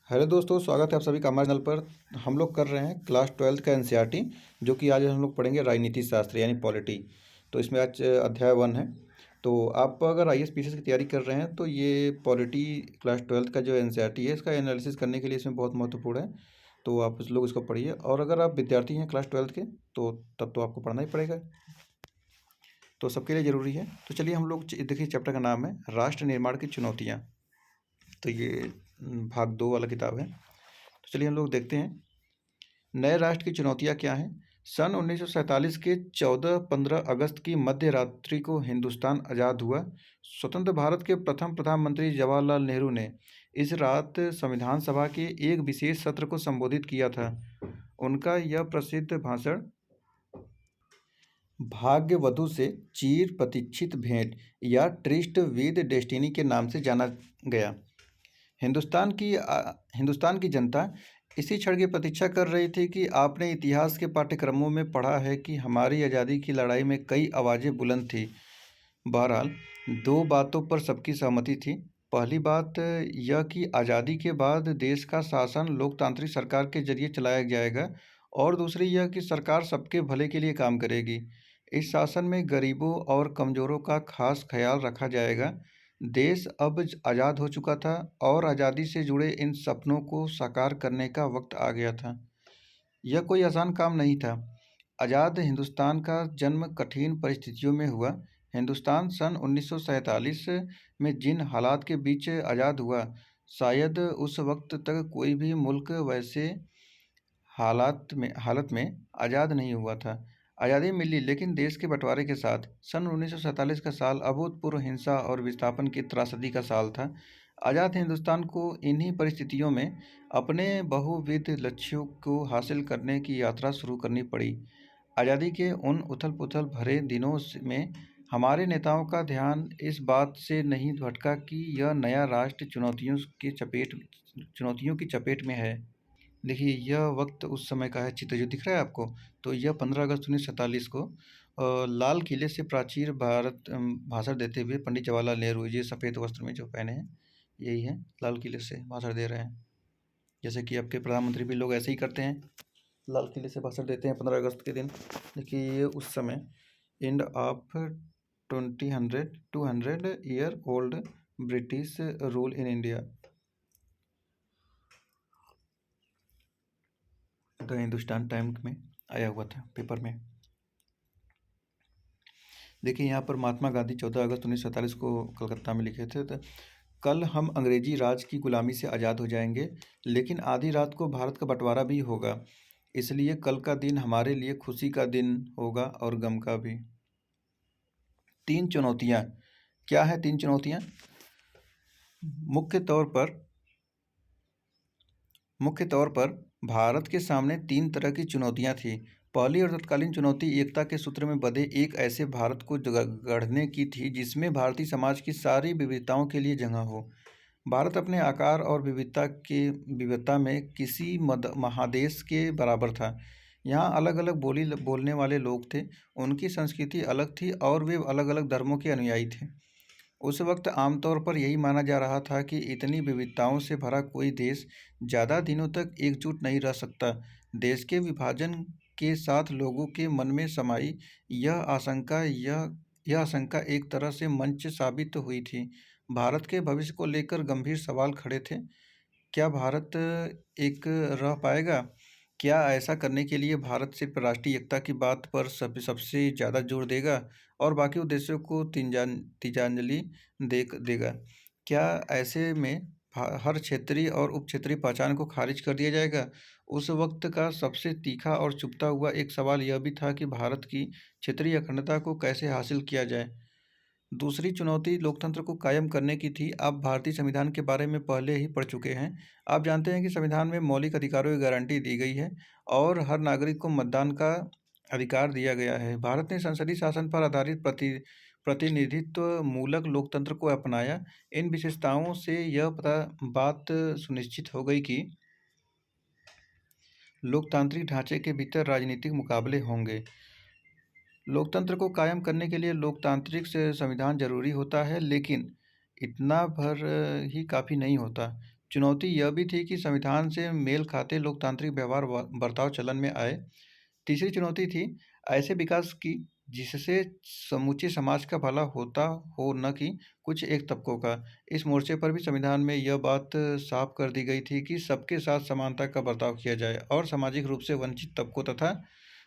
Hello दोस्तों, स्वागत है आप सभी का हमारे चैनल पर। हम लोग कर रहे हैं क्लास 12th का एनसीईआरटी, जो कि आज हम लोग पढ़ेंगे राजनीति शास्त्र यानी पॉलिटी। तो इसमें आज अध्याय 1 है। तो आप अगर आईएएस पीसीएस की तैयारी कर रहे हैं तो ये पॉलिटी क्लास 12th का जो एनसीईआरटी है इसका एनालिसिस करने के लिए इसमें बहुत महत्वपूर्ण है। तो आप उस लोग इसको पढ़िए, और अगर आप विद्यार्थी हैं क्लास 12th के तो तब तो आपको पढ़ना ही पड़ेगा, तो सबके लिए ज़रूरी है। तो चलिए हम लोग देखिए, चैप्टर का नाम है राष्ट्र निर्माण की चुनौतियाँ। तो ये भाग 2 वाला किताब है। तो चलिए हम लोग देखते हैं नए राष्ट्र की चुनौतियां क्या हैं। सन 1947 के 14-15 अगस्त की मध्य रात्रि को हिंदुस्तान आज़ाद हुआ। स्वतंत्र भारत के प्रथम प्रधानमंत्री जवाहरलाल नेहरू ने इस रात संविधान सभा के एक विशेष सत्र को संबोधित किया था। उनका यह प्रसिद्ध भाषण भाग्य वधु से चिर प्रतीक्षित भेंट या ट्रिस्ट विद डेस्टिनी के नाम से जाना गया। हिंदुस्तान की जनता इसी क्षण की प्रतीक्षा कर रही थी कि आपने इतिहास के पाठ्यक्रमों में पढ़ा है कि हमारी आज़ादी की लड़ाई में कई आवाज़ें बुलंद थीं। बहरहाल, दो बातों पर सबकी सहमति थी। पहली बात यह कि आज़ादी के बाद देश का शासन लोकतांत्रिक सरकार के जरिए चलाया जाएगा, और दूसरी यह कि सरकार सबके भले के लिए काम करेगी। इस शासन में गरीबों और कमज़ोरों का खास ख्याल रखा जाएगा। देश अब आज़ाद हो चुका था और आज़ादी से जुड़े इन सपनों को साकार करने का वक्त आ गया था। यह कोई आसान काम नहीं था। आज़ाद हिंदुस्तान का जन्म कठिन परिस्थितियों में हुआ। हिंदुस्तान सन 1947 में जिन हालात के बीच आज़ाद हुआ, शायद उस वक्त तक कोई भी मुल्क वैसे हालत में आज़ाद नहीं हुआ था। आज़ादी मिली, लेकिन देश के बंटवारे के साथ। सन 1947 का साल अभूतपूर्व हिंसा और विस्थापन की त्रासदी का साल था। आज़ाद हिंदुस्तान को इन्हीं परिस्थितियों में अपने बहुविध लक्ष्यों को हासिल करने की यात्रा शुरू करनी पड़ी। आज़ादी के उन उथल-पुथल भरे दिनों में हमारे नेताओं का ध्यान इस बात से नहीं भटका कि यह नया राष्ट्र चुनौतियों की चपेट में है। देखिए, यह वक्त उस समय का है, चित्र जो दिख रहा है आपको, तो यह 15 अगस्त 1947 को लाल किले से प्राचीर भारत भाषण देते हुए पंडित जवाहरलाल नेहरू, ये सफ़ेद वस्त्र में जो पहने हैं, यही है, लाल किले से भाषण दे रहे हैं। जैसे कि आपके प्रधानमंत्री भी लोग ऐसे ही करते हैं, लाल किले से भाषण देते हैं 15 अगस्त के दिन। देखिए, ये उस समय end of 200 year old British rule in India, the Hindustan times में आया हुआ था, पेपर में। देखिए, यहाँ पर महात्मा गांधी 14 अगस्त 1947 को कलकत्ता में लिखे थे, तो कल हम अंग्रेजी राज की गुलामी से आज़ाद हो जाएंगे, लेकिन आधी रात को भारत का बंटवारा भी होगा। इसलिए कल का दिन हमारे लिए खुशी का दिन होगा और गम का भी। 3 चुनौतियाँ क्या है? 3 चुनौतियाँ मुख्य तौर पर भारत के सामने 3 तरह की चुनौतियाँ थीं। पहली और तत्कालीन चुनौती एकता के सूत्र में बंधे एक ऐसे भारत को गढ़ने की थी जिसमें भारतीय समाज की सारी विविधताओं के लिए जगह हो। भारत अपने आकार और विविधता में किसी महादेश के बराबर था। यहाँ अलग अलग बोली बोलने वाले लोग थे, उनकी संस्कृति अलग थी और वे अलग अलग धर्मों के अनुयायी थे। उस वक्त आमतौर पर यही माना जा रहा था कि इतनी विविधताओं से भरा कोई देश ज़्यादा दिनों तक एकजुट नहीं रह सकता। देश के विभाजन के साथ लोगों के मन में समाई यह आशंका एक तरह से मंच साबित हुई थी। भारत के भविष्य को लेकर गंभीर सवाल खड़े थे। क्या भारत एक रह पाएगा? क्या ऐसा करने के लिए भारत सिर्फ राष्ट्रीय एकता की बात पर सबसे ज़्यादा जोर देगा और बाकी उद्देश्यों को तिलांजलि देगा? क्या ऐसे में हर क्षेत्रीय और उप क्षेत्रीय पहचान को खारिज कर दिया जाएगा? उस वक्त का सबसे तीखा और चुभता हुआ एक सवाल यह भी था कि भारत की क्षेत्रीय अखंडता को कैसे हासिल किया जाए। दूसरी चुनौती लोकतंत्र को कायम करने की थी। आप भारतीय संविधान के बारे में पहले ही पढ़ चुके हैं। आप जानते हैं कि संविधान में मौलिक अधिकारों की गारंटी दी गई है और हर नागरिक को मतदान का अधिकार दिया गया है। भारत ने संसदीय शासन पर आधारित प्रतिनिधित्व मूलक लोकतंत्र को अपनाया। इन विशेषताओं से यह बात सुनिश्चित हो गई कि लोकतांत्रिक ढांचे के भीतर राजनीतिक मुकाबले होंगे। लोकतंत्र को कायम करने के लिए लोकतांत्रिक से संविधान जरूरी होता है, लेकिन इतना भर ही काफ़ी नहीं होता। चुनौती यह भी थी कि संविधान से मेल खाते लोकतांत्रिक व्यवहार बर्ताव चलन में आए। तीसरी चुनौती थी ऐसे विकास की जिससे समूचे समाज का भला होता हो, न कि कुछ एक तबकों का। इस मोर्चे पर भी संविधान में यह बात साफ कर दी गई थी कि सबके साथ समानता का बर्ताव किया जाए और सामाजिक रूप से वंचित तबकों तथा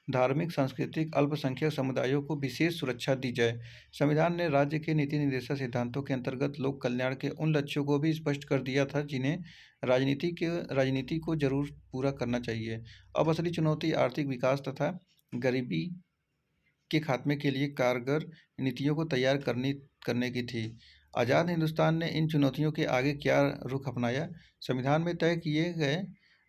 धार्मिक सांस्कृतिक अल्पसंख्यक समुदायों को विशेष सुरक्षा दी जाए। संविधान ने राज्य के नीति निर्देशक सिद्धांतों के अंतर्गत लोक कल्याण के उन लक्ष्यों को भी स्पष्ट कर दिया था जिन्हें राजनीति को जरूर पूरा करना चाहिए। अब असली चुनौती आर्थिक विकास तथा गरीबी के खात्मे के लिए कारगर नीतियों को तैयार करने की थी। आज़ाद हिंदुस्तान ने इन चुनौतियों के आगे क्या रुख अपनाया? संविधान में तय किए गए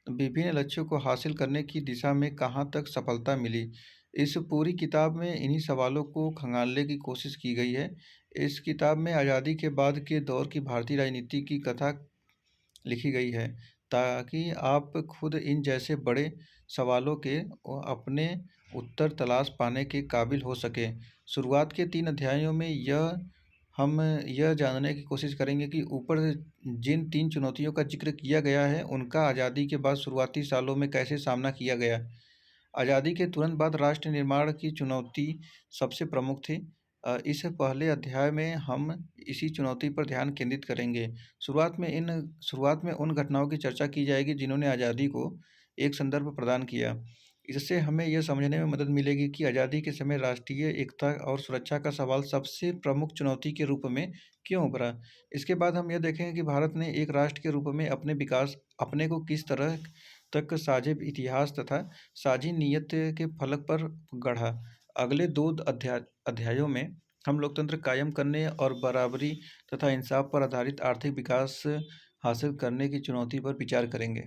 विभिन्न लक्ष्यों को हासिल करने की दिशा में कहाँ तक सफलता मिली? इस पूरी किताब में इन्हीं सवालों को खंगालने की कोशिश की गई है। इस किताब में आज़ादी के बाद के दौर की भारतीय राजनीति की कथा लिखी गई है, ताकि आप खुद इन जैसे बड़े सवालों के अपने उत्तर तलाश पाने के काबिल हो सकें। शुरुआत के 3 अध्यायों में हम यह जानने की कोशिश करेंगे कि ऊपर जिन 3 चुनौतियों का ज़िक्र किया गया है, उनका आज़ादी के बाद शुरुआती सालों में कैसे सामना किया गया। आज़ादी के तुरंत बाद राष्ट्र निर्माण की चुनौती सबसे प्रमुख थी। इस पहले अध्याय में हम इसी चुनौती पर ध्यान केंद्रित करेंगे। शुरुआत में उन घटनाओं की चर्चा की जाएगी जिन्होंने आज़ादी को एक संदर्भ प्रदान किया। इससे हमें यह समझने में मदद मिलेगी कि आज़ादी के समय राष्ट्रीय एकता और सुरक्षा का सवाल सबसे प्रमुख चुनौती के रूप में क्यों उभरा। इसके बाद हम यह देखेंगे कि भारत ने एक राष्ट्र के रूप में अपने को किस तरह तक साझे इतिहास तथा साझी नीयत के फलक पर गढ़ा। अगले 2 अध्यायों में हम लोकतंत्र कायम करने और बराबरी तथा इंसाफ पर आधारित आर्थिक विकास हासिल करने की चुनौती पर विचार करेंगे।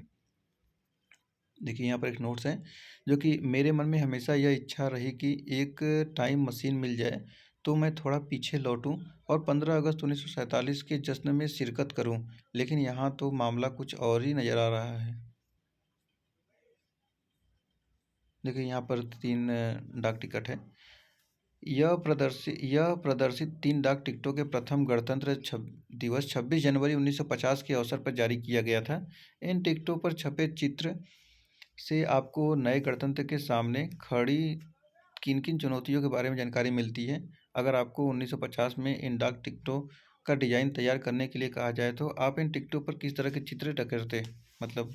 देखिए यहाँ पर एक नोट्स है, जो कि मेरे मन में हमेशा यह इच्छा रही कि एक टाइम मशीन मिल जाए तो मैं थोड़ा पीछे लौटूं और 15 अगस्त 1947 के जश्न में शिरकत करूं, लेकिन यहाँ तो मामला कुछ और ही नज़र आ रहा है। देखिए यहाँ पर 3 डाक टिकट है। यह प्रदर्शित 3 डाक टिकटों के प्रथम गणतंत्र दिवस 26 जनवरी 1950 के अवसर पर जारी किया गया था। इन टिकटों पर छपे चित्र से आपको नए गणतंत्र के सामने खड़ी किन-किन चुनौतियों के बारे में जानकारी मिलती है। अगर आपको 1950 में इन डाक टिकटों का डिज़ाइन तैयार करने के लिए कहा जाए तो आप इन टिकटों पर किस तरह के चित्र करते, मतलब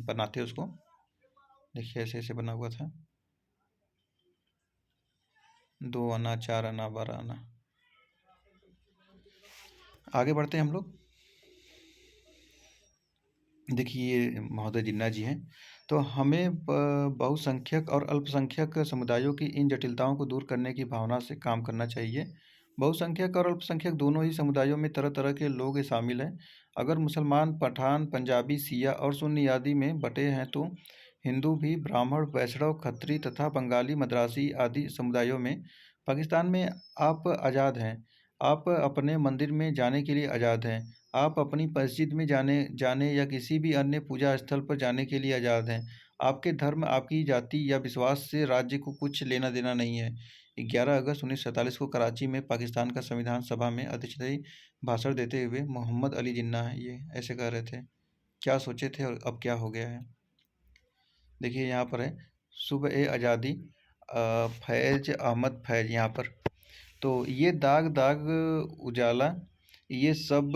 बनाते उसको। देखिए ऐसे-ऐसे बना हुआ था। 2 आना, 4 आना, 12 आना। आगे बढ़ते हैं हम लोग। देखिए ये महोदय जिन्ना जी हैं। तो हमें बहुसंख्यक और अल्पसंख्यक समुदायों की इन जटिलताओं को दूर करने की भावना से काम करना चाहिए। बहुसंख्यक और अल्पसंख्यक दोनों ही समुदायों में तरह-तरह के लोग शामिल हैं। अगर मुसलमान, पठान, पंजाबी, शिया और सुन्नी आदि में बँटे हैं तो हिंदू भी ब्राह्मण, वैष्णव, खत्री तथा बंगाली, मद्रासी आदि समुदायों में। पाकिस्तान में आप आज़ाद हैं। आप अपने मंदिर में जाने के लिए आज़ाद हैं। आप अपनी मस्जिद में जाने या किसी भी अन्य पूजा स्थल पर जाने के लिए आज़ाद हैं। आपके धर्म, आपकी जाति या विश्वास से राज्य को कुछ लेना-देना नहीं है। 11 अगस्त 1947 को कराची में पाकिस्तान का संविधान सभा में अध्यक्षीय भाषण देते हुए मोहम्मद अली जिन्ना ये ऐसे कह रहे थे। क्या सोचे थे और अब क्या हो गया है? देखिए यहाँ पर है सुबह-ए-आज़ादी, फैज़ अहमद फैज़ यहाँ पर। तो ये दाग दाग उजाला, ये सब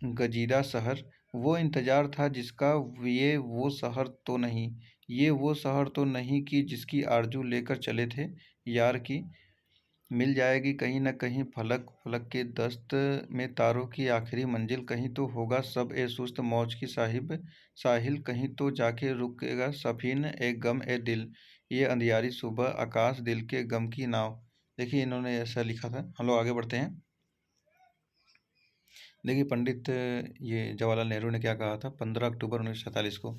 गजीरा शहर, वो इंतज़ार था जिसका, ये वो शहर तो नहीं, ये वो शहर तो नहीं कि जिसकी आरज़ू लेकर चले थे यार की। मिल जाएगी कहीं न कहीं फलक फलक के दस्त में तारों की आखिरी मंजिल, कहीं तो होगा सब ए सुस्त मौज की साहिल, कहीं तो जाके रुकेगा सफ़ीन ए गम ए दिल, ये अंधियारी सुबह आकाश दिल के गम की नाव। देखिए इन्होंने ऐसा लिखा था। हम लोग आगे बढ़ते हैं। देखिए पंडित ये जवाहरलाल नेहरू ने क्या कहा था 15 अक्टूबर 1947 को।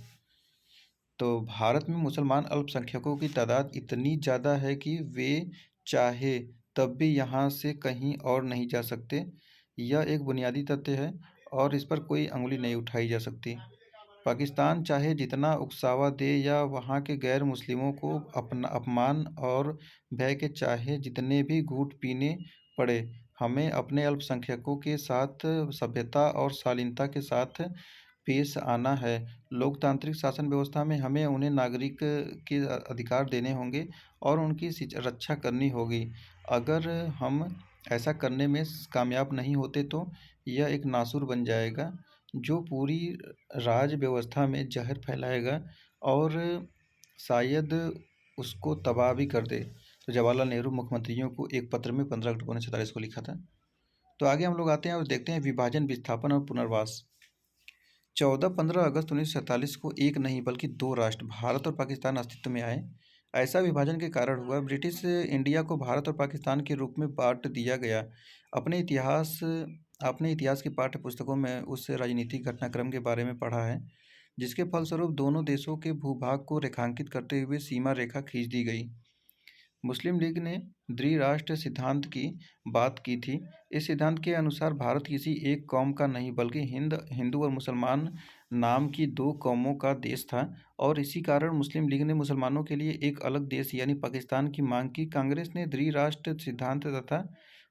तो भारत में मुसलमान अल्पसंख्यकों की तादाद इतनी ज़्यादा है कि वे चाहे तब भी यहाँ से कहीं और नहीं जा सकते। यह एक बुनियादी तथ्य है और इस पर कोई अंगुली नहीं उठाई जा सकती। पाकिस्तान चाहे जितना उकसावा दे या वहाँ के गैर मुस्लिमों को अपना अपमान और भय के चाहे जितने भी घूंट पीने पड़े, हमें अपने अल्पसंख्यकों के साथ सभ्यता और शालीनता के साथ पेश आना है। लोकतांत्रिक शासन व्यवस्था में हमें उन्हें नागरिक के अधिकार देने होंगे और उनकी रक्षा करनी होगी। अगर हम ऐसा करने में कामयाब नहीं होते तो यह एक नासुर बन जाएगा जो पूरी राज व्यवस्था में जहर फैलाएगा और शायद उसको तबाह भी कर दे। तो जवाहरलाल नेहरू मुख्यमंत्रियों को एक पत्र में 15 अक्टूबर 1947 को लिखा था। तो आगे हम लोग आते हैं और देखते हैं विभाजन, विस्थापन और पुनर्वास। 14-15 अगस्त 1947 को एक नहीं बल्कि दो राष्ट्र भारत और पाकिस्तान अस्तित्व में आए। ऐसा विभाजन के कारण हुआ। ब्रिटिश इंडिया को भारत और पाकिस्तान के रूप में बांट दिया गया। अपने इतिहास आपने इतिहास की पाठ्य पुस्तकों में उस राजनीतिक घटनाक्रम के बारे में पढ़ा है जिसके फलस्वरूप दोनों देशों के भूभाग को रेखांकित करते हुए सीमा रेखा खींच दी गई। मुस्लिम लीग ने द्विराष्ट्र सिद्धांत की बात की थी। इस सिद्धांत के अनुसार भारत किसी एक कौम का नहीं बल्कि हिंदू और मुसलमान नाम की दो कौमों का देश था और इसी कारण मुस्लिम लीग ने मुसलमानों के लिए एक अलग देश यानी पाकिस्तान की मांग की। कांग्रेस ने द्विराष्ट्र सिद्धांत तथा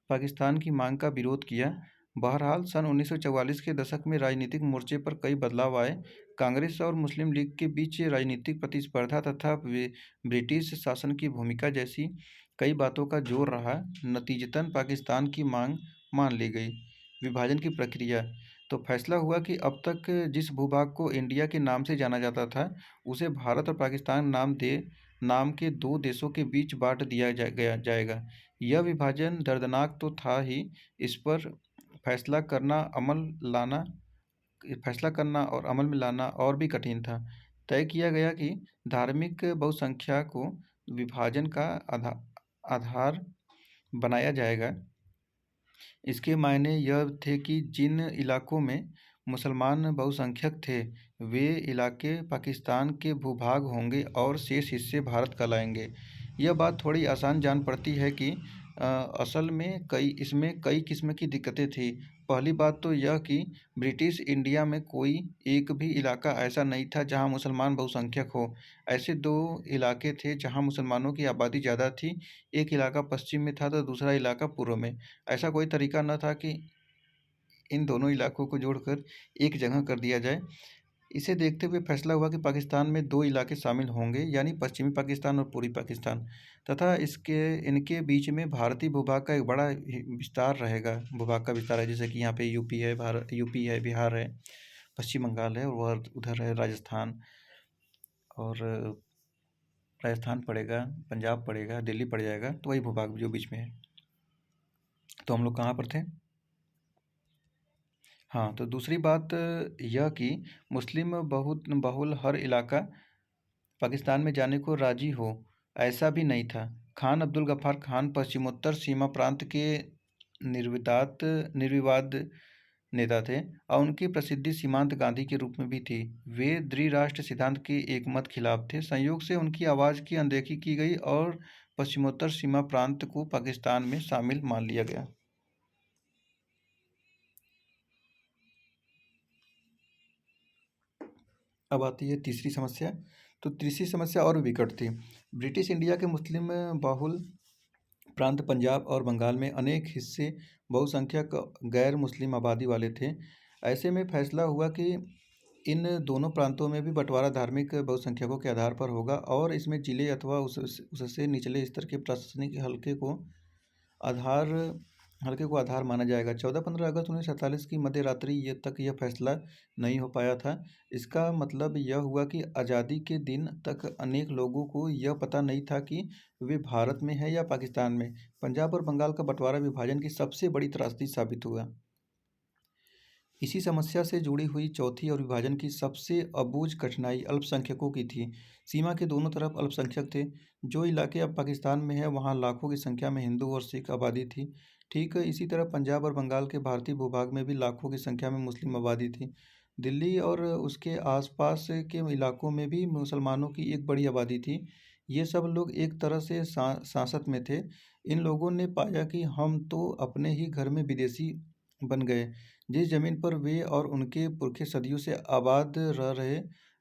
पाकिस्तान की मांग का विरोध किया। बहरहाल सन 1944 के दशक में राजनीतिक मोर्चे पर कई बदलाव आए। कांग्रेस और मुस्लिम लीग के बीच राजनीतिक प्रतिस्पर्धा तथा ब्रिटिश शासन की भूमिका जैसी कई बातों का जोर रहा। नतीजतन पाकिस्तान की मांग मान ली गई। विभाजन की प्रक्रिया। तो फैसला हुआ कि अब तक जिस भूभाग को इंडिया के नाम से जाना जाता था उसे भारत और पाकिस्तान नाम के दो देशों के बीच बांट दिया जाएगा। यह विभाजन दर्दनाक तो था ही, इस पर फैसला करना और अमल में लाना और भी कठिन था। तय किया गया कि धार्मिक बहुसंख्या को विभाजन का आधार बनाया जाएगा। इसके मायने यह थे कि जिन इलाकों में मुसलमान बहुसंख्यक थे वे इलाके पाकिस्तान के भूभाग होंगे और शेष हिस्से भारत कहलाएंगे। यह बात थोड़ी आसान जान पड़ती है कि असल में इसमें कई किस्म की दिक्कतें थी। पहली बात तो यह कि ब्रिटिश इंडिया में कोई एक भी इलाका ऐसा नहीं था जहां मुसलमान बहुसंख्यक हो। ऐसे दो इलाके थे जहां मुसलमानों की आबादी ज़्यादा थी। एक इलाका पश्चिम में था तो दूसरा इलाका पूर्व में। ऐसा कोई तरीका न था कि इन दोनों इलाकों को जोड़कर एक जगह कर दिया जाए। इसे देखते हुए फैसला हुआ कि पाकिस्तान में दो इलाके शामिल होंगे यानी पश्चिमी पाकिस्तान और पूर्वी पाकिस्तान तथा इनके बीच में भारतीय भूभाग का एक बड़ा विस्तार रहेगा। भूभाग का विस्तार है जैसे कि यहाँ पे यूपी है, बिहार है, पश्चिम बंगाल है और वह उधर है राजस्थान, और राजस्थान पड़ेगा, पंजाब पड़ेगा, दिल्ली पड़ जाएगा, तो वही भूभाग जो बीच में है। तो हम लोग कहाँ पर थे? हाँ, तो दूसरी बात यह कि मुस्लिम बहुल हर इलाका पाकिस्तान में जाने को राजी हो, ऐसा भी नहीं था। खान अब्दुल गफ्फार खान पश्चिमोत्तर सीमा प्रांत के निर्विवाद नेता थे और उनकी प्रसिद्धि सीमांत गांधी के रूप में भी थी। वे द्विराष्ट्र सिद्धांत के एकमत खिलाफ थे। संयोग से उनकी आवाज़ की अनदेखी की गई और पश्चिमोत्तर सीमा प्रांत को पाकिस्तान में शामिल मान लिया गया। अब आती है तीसरी समस्या। तो तीसरी समस्या और विकट थी। ब्रिटिश इंडिया के मुस्लिम बहुल प्रांत पंजाब और बंगाल में अनेक हिस्से बहुसंख्यक गैर मुस्लिम आबादी वाले थे। ऐसे में फैसला हुआ कि इन दोनों प्रांतों में भी बंटवारा धार्मिक बहुसंख्यकों के आधार पर होगा और इसमें जिले अथवा उससे निचले स्तर के प्रशासनिक हल्के को आधार माना जाएगा। 14-15 अगस्त 1947 की मध्य रात्रि तक यह फैसला नहीं हो पाया था। इसका मतलब यह हुआ कि आज़ादी के दिन तक अनेक लोगों को यह पता नहीं था कि वे भारत में है या पाकिस्तान में। पंजाब और बंगाल का बंटवारा विभाजन की सबसे बड़ी त्रासदी साबित हुआ। इसी समस्या से जुड़ी हुई चौथी और विभाजन की सबसे अबूझ कठिनाई अल्पसंख्यकों की थी। सीमा के दोनों तरफ अल्पसंख्यक थे। जो इलाके अब पाकिस्तान में है वहाँ लाखों की संख्या में हिंदू और सिख आबादी थी। ठीक इसी तरह पंजाब और बंगाल के भारतीय भूभाग में भी लाखों की संख्या में मुस्लिम आबादी थी। दिल्ली और उसके आसपास के इलाकों में भी मुसलमानों की एक बड़ी आबादी थी। ये सब लोग एक तरह से सांसत में थे। इन लोगों ने पाया कि हम तो अपने ही घर में विदेशी बन गए। जिस जमीन पर वे और उनके पुरखे सदियों से आबाद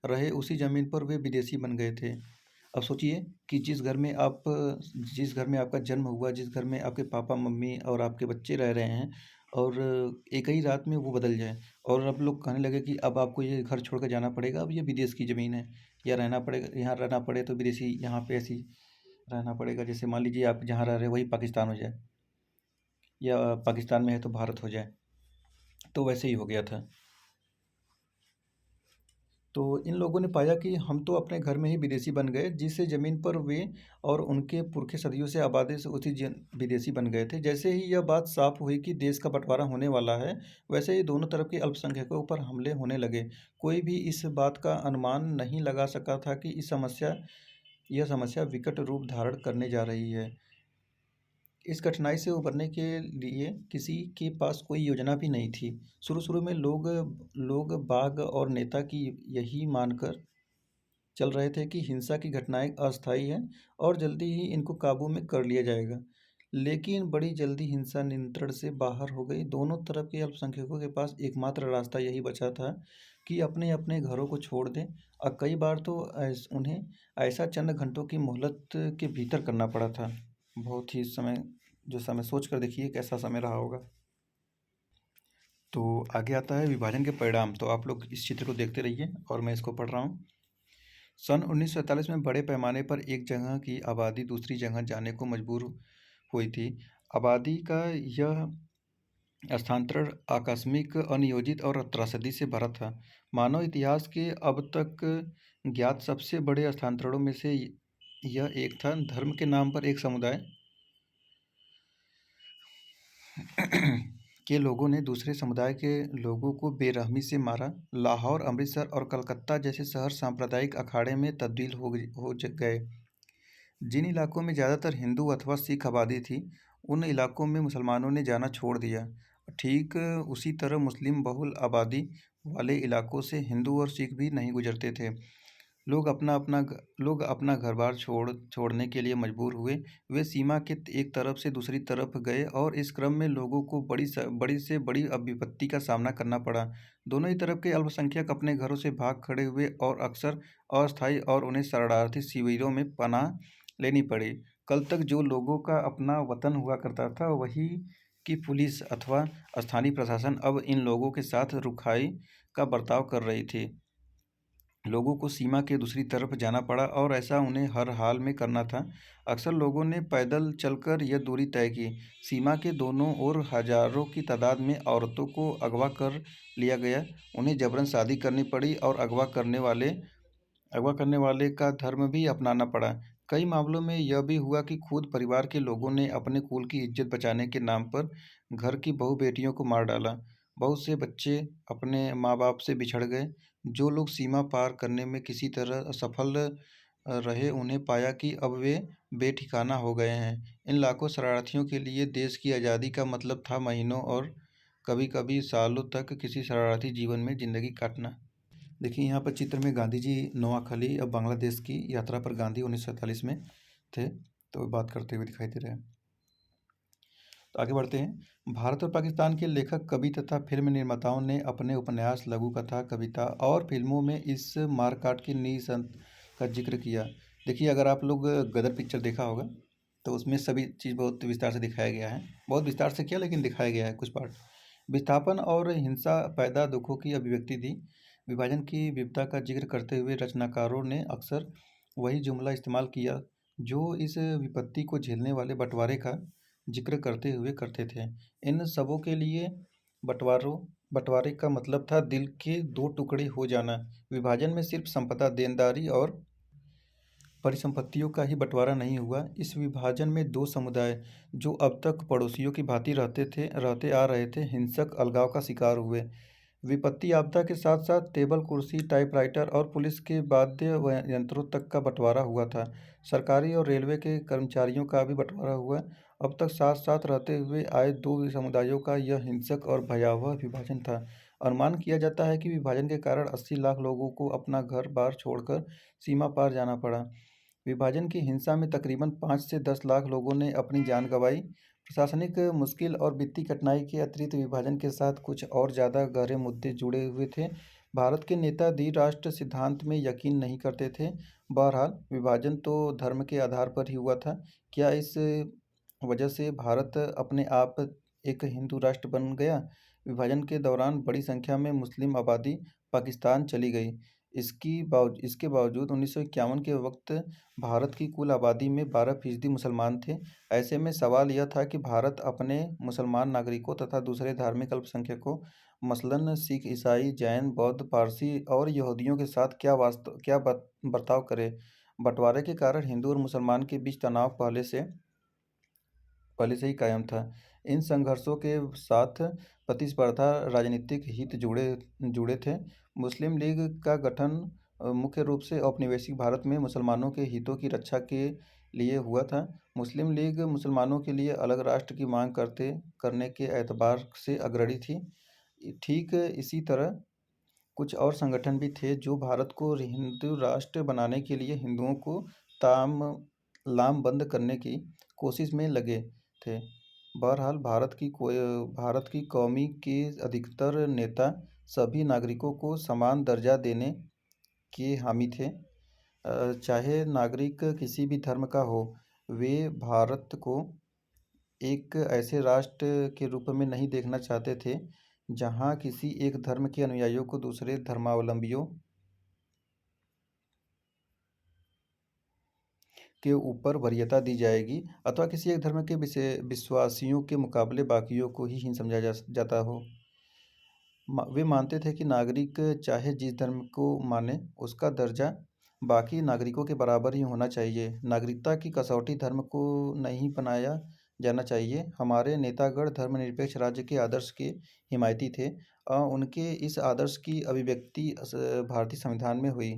रहे उसी जमीन पर वे विदेशी बन गए थे। अब सोचिए कि जिस घर में आपका जन्म हुआ, जिस घर में आपके पापा मम्मी और आपके बच्चे रह रहे हैं और एक ही रात में वो बदल जाए और अब लोग कहने लगे कि अब आपको ये घर छोड़ कर जाना पड़ेगा, अब ये विदेश की ज़मीन है, या रहना पड़ेगा, यहाँ रहना पड़े तो विदेशी यहाँ पे ऐसी रहना पड़ेगा, जैसे मान लीजिए आप जहाँ रह रहे हैं वही पाकिस्तान हो जाए, या पाकिस्तान में है तो भारत हो जाए, तो वैसे ही हो गया था। तो इन लोगों ने पाया कि हम तो अपने घर में ही विदेशी बन गए, जिस ज़मीन पर वे और उनके पुरखे सदियों से आबादी से उसी विदेशी बन गए थे। जैसे ही यह बात साफ हुई कि देश का बंटवारा होने वाला है, वैसे ही दोनों तरफ के अल्पसंख्यकों पर हमले होने लगे। कोई भी इस बात का अनुमान नहीं लगा सका था कि यह समस्या विकट रूप धारण करने जा रही है। इस कठिनाई से उबरने के लिए किसी के पास कोई योजना भी नहीं थी। शुरू-शुरू में लोग बाघ और नेता की यही मानकर चल रहे थे कि हिंसा की घटनाएं अस्थायी हैं और जल्दी ही इनको काबू में कर लिया जाएगा। लेकिन बड़ी जल्दी हिंसा नियंत्रण से बाहर हो गई। दोनों तरफ के अल्पसंख्यकों के पास एकमात्र रास्ता यही बचा था कि अपने-अपने घरों को छोड़ दें। कई बार तो उन्हें ऐसा चंद घंटों की मोहलत के भीतर करना पड़ा था। बहुत ही समय सोच कर देखिए कैसा समय रहा होगा। तो आगे आता है विभाजन के परिणाम। तो आप लोग इस चित्र को देखते रहिए और मैं इसको पढ़ रहा हूँ। सन 1947 में बड़े पैमाने पर एक जगह की आबादी दूसरी जगह जाने को मजबूर हुई थी। आबादी का यह स्थानांतरण आकस्मिक, अनियोजित और त्रासदी से भरा था। मानव इतिहास के अब तक ज्ञात सबसे बड़े स्थानांतरणों में से यह एक था। धर्म के नाम पर एक समुदाय के लोगों ने दूसरे समुदाय के लोगों को बेरहमी से मारा। लाहौर, अमृतसर और कलकत्ता जैसे शहर सांप्रदायिक अखाड़े में तब्दील हो गए। जिन इलाकों में ज़्यादातर हिंदू अथवा सिख आबादी थी, उन इलाकों में मुसलमानों ने जाना छोड़ दिया। ठीक उसी तरह मुस्लिम बहुल आबादी वाले इलाकों से हिंदू और सिख भी नहीं गुजरते थे। लोग अपना घर-बार छोड़ने के लिए मजबूर हुए। वे सीमा के एक तरफ से दूसरी तरफ गए और इस क्रम में लोगों को बड़ी से बड़ी विपत्ति का सामना करना पड़ा। दोनों ही तरफ के अल्पसंख्यक अपने घरों से भाग खड़े हुए और अक्सर अस्थायी और उन्हें शरणार्थी शिविरों में पनाह लेनी पड़ी। कल तक जो लोगों का अपना वतन हुआ करता था, वही की पुलिस अथवा स्थानीय प्रशासन अब इन लोगों के साथ रुखाई का बर्ताव कर रही थी। लोगों को सीमा के दूसरी तरफ जाना पड़ा और ऐसा उन्हें हर हाल में करना था। अक्सर लोगों ने पैदल चलकर यह दूरी तय की। सीमा के दोनों ओर हजारों की तादाद में औरतों को अगवा कर लिया गया। उन्हें जबरन शादी करनी पड़ी और अगवा करने वाले का धर्म भी अपनाना पड़ा। कई मामलों में यह भी हुआ कि खुद परिवार के लोगों ने अपने कुल की इज्जत बचाने के नाम पर घर की बहू बेटियों को मार डाला। बहुत से बच्चे अपने माँ बाप से बिछड़ गए। जो लोग सीमा पार करने में किसी तरह असफल रहे, उन्हें पाया कि अब वे बेठिकाना हो गए हैं। इन लाखों शरणार्थियों के लिए देश की आज़ादी का मतलब था महीनों और कभी-कभी सालों तक किसी शरणार्थी जीवन में ज़िंदगी काटना। देखिए यहाँ पर चित्र में गांधी जी नोआखली अब बांग्लादेश की यात्रा पर गांधी 1947 में थे, तो बात करते हुए दिखाई दे रहे हैं। तो आगे बढ़ते हैं। भारत और पाकिस्तान के लेखक, कवि तथा फिल्म निर्माताओं ने अपने उपन्यास, लघु कथा, कविता और फिल्मों में इस मारकाट की निःसंत का जिक्र किया। देखिए अगर आप लोग गदर पिक्चर देखा होगा, तो उसमें सभी चीज़ बहुत विस्तार से दिखाया गया है। बहुत विस्तार से किया, लेकिन दिखाया गया है कुछ पार्ट। विस्थापन और हिंसा पैदा दुखों की अभिव्यक्ति थी। विभाजन की विपदा का जिक्र करते हुए रचनाकारों ने अक्सर वही जुमला इस्तेमाल किया जो इस विपत्ति को झेलने वाले बंटवारे का जिक्र करते हुए करते थे। इन सबों के लिए बंटवारे का मतलब था दिल के दो टुकड़े हो जाना। विभाजन में सिर्फ संपदा, देनदारी और परिसंपत्तियों का ही बंटवारा नहीं हुआ। इस विभाजन में दो समुदाय, जो अब तक पड़ोसियों की भांति रहते आ रहे थे, हिंसक अलगाव का शिकार हुए। विपत्ति आपदा के साथ साथ टेबल कुर्सी, टाइपराइटर और पुलिस के वाद्य यंत्रों तक का बंटवारा हुआ था। सरकारी और रेलवे के कर्मचारियों का भी बंटवारा हुआ। अब तक साथ साथ रहते हुए आए दो समुदायों का यह हिंसक और भयावह विभाजन था। अनुमान किया जाता है कि विभाजन के कारण 80 लाख लोगों को अपना घर बार छोड़कर सीमा पार जाना पड़ा। विभाजन की हिंसा में तकरीबन 5 से 10 लाख लोगों ने अपनी जान गंवाई। प्रशासनिक मुश्किल और वित्तीय कठिनाई के अतिरिक्त विभाजन के साथ कुछ और ज़्यादा गहरे मुद्दे जुड़े हुए थे। भारत के नेता द्विराष्ट्र सिद्धांत में यकीन नहीं करते थे। बहरहाल, विभाजन तो धर्म के आधार पर ही हुआ था। क्या इस वजह से भारत अपने आप एक हिंदू राष्ट्र बन गया? विभाजन के दौरान बड़ी संख्या में मुस्लिम आबादी पाकिस्तान चली गई। इसके बावजूद 1951 के वक्त भारत की कुल आबादी में 12% मुसलमान थे। ऐसे में सवाल यह था कि भारत अपने मुसलमान नागरिकों तथा दूसरे धार्मिक अल्पसंख्यकों मसलन सिख, ईसाई, जैन, बौद्ध, पारसी और यहूदियों के साथ क्या बर्ताव करे। बंटवारे के कारण हिंदू और मुसलमान के बीच तनाव पहले से ही कायम था। इन संघर्षों के साथ प्रतिस्पर्धा, राजनीतिक हित जुड़े जुड़े थे। मुस्लिम लीग का गठन मुख्य रूप से औपनिवेशिक भारत में मुसलमानों के हितों की रक्षा के लिए हुआ था। मुस्लिम लीग मुसलमानों के लिए अलग राष्ट्र की मांग करने के एतबार से अग्रणी थी। ठीक इसी तरह कुछ और संगठन भी थे जो भारत को हिंदू राष्ट्र बनाने के लिए हिंदुओं को ताम लामबंद करने की कोशिश में लगे थे। बहरहाल भारत की कौमी के अधिकतर नेता सभी नागरिकों को समान दर्जा देने के हामी थे। चाहे नागरिक किसी भी धर्म का हो, वे भारत को एक ऐसे राष्ट्र के रूप में नहीं देखना चाहते थे जहाँ किसी एक धर्म के अनुयायियों को दूसरे धर्मावलंबियों के ऊपर वरीयता दी जाएगी अथवा किसी एक धर्म के विश्वासियों के मुकाबले बाकियों को ही हीन समझा जाता हो। वे मानते थे कि नागरिक चाहे जिस धर्म को माने, उसका दर्जा बाकी नागरिकों के बराबर ही होना चाहिए। नागरिकता की कसौटी धर्म को नहीं बनाया जाना चाहिए। हमारे नेतागण धर्मनिरपेक्ष राज्य के आदर्श के हिमायती थे। उनके इस आदर्श की अभिव्यक्ति भारतीय संविधान में हुई।